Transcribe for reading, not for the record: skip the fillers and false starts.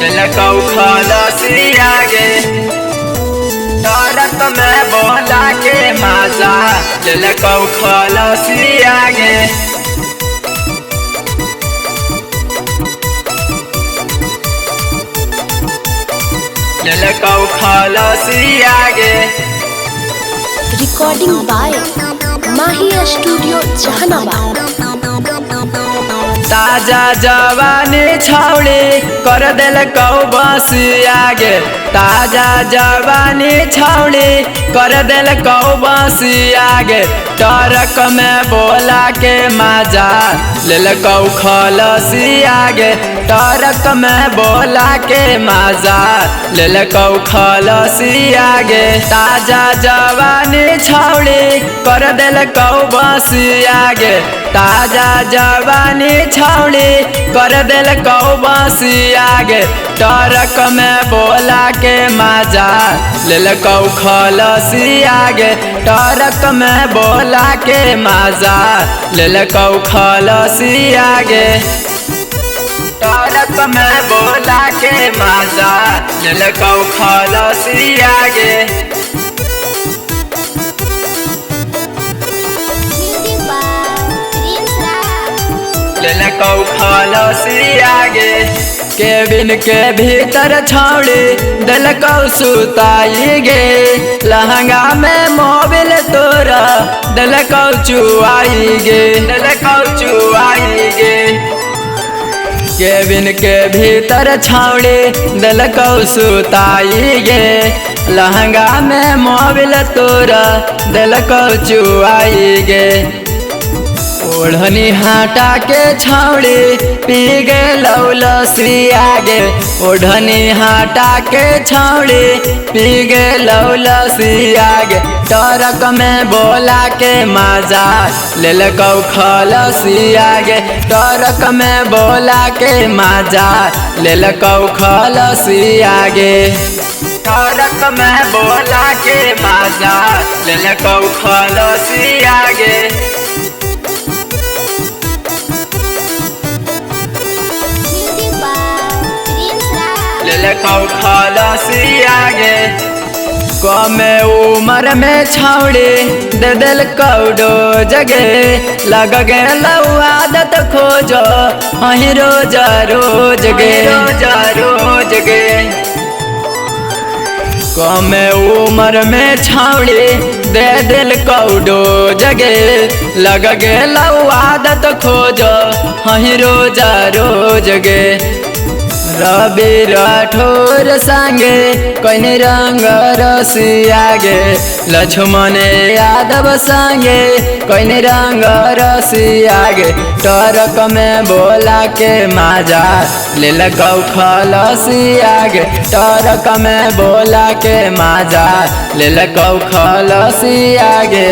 ललकौ खलसिया गे टरक में बोला के माजा ललकौ खलसिया गे ललकौ खलसिया गे। रिकॉर्डिंग बाय माहिया स्टूडियो जहानाबाद। ताजा जवानी छौड़ी कर दिल कौ बसिया गे ताजा जवानी छौड़ी कर दिल कौ बसिया गे टरक में बोला के माजा ललकौ खलसिया गे टरक में बोला के माजा ललकौ खलसिया गे ताजा जवानी छौड़ी कर दिल कौ बसिया गे ताजा जवानी छौड़ी कर दिल कौ बसिया गे टरक में बोला के माजा ललकौ खलसिया गे टरक में बोला के माजा ललकौ खलसिया गे टरक में बोला के माजा ललकौ खलसिया गे ललकौ खलसिया गे केबिन के भीतर छौड़ी दलकौ सुताई गे लहंगा में मोबिल तोरा दलकौ चुआई गे दलकौ चुआई गे केबिन के भीतर छौड़ी दलकौ सुताई गे लहंगा में मोबिल तोरा दलकौ चुआई गे ओढ़नी हटा के छौड़ी पी गे लौलसिया गे ओढ़नी हटा के छौड़ी पी गे लौलसिया गे टरक में बोला के माजा ललकौ खलसिया गे टरक में बोला के माजा ललकौ खलसिया गे टरक में बोला के माजा ललकौ खलसिया गे ललकौ खलसिया गे कमे उम्र में छौड़ी दे दिल कौडो जगे लग गे आदत खोजो अही रोज रोज गे रोज गे कमे उम्र में छौड़ी दे दिल कौडो जगे लग गे आदत खोजो अही रोज रोज गे रवि राठौर संगे कौन रंग रसिया गे लक्ष्मण यादव संगे कौन रंग रसिया गे टरक में बोला के माजा ललकौ खलसिया गे टरक में बोला के माजा ललकौ खलसिया गे।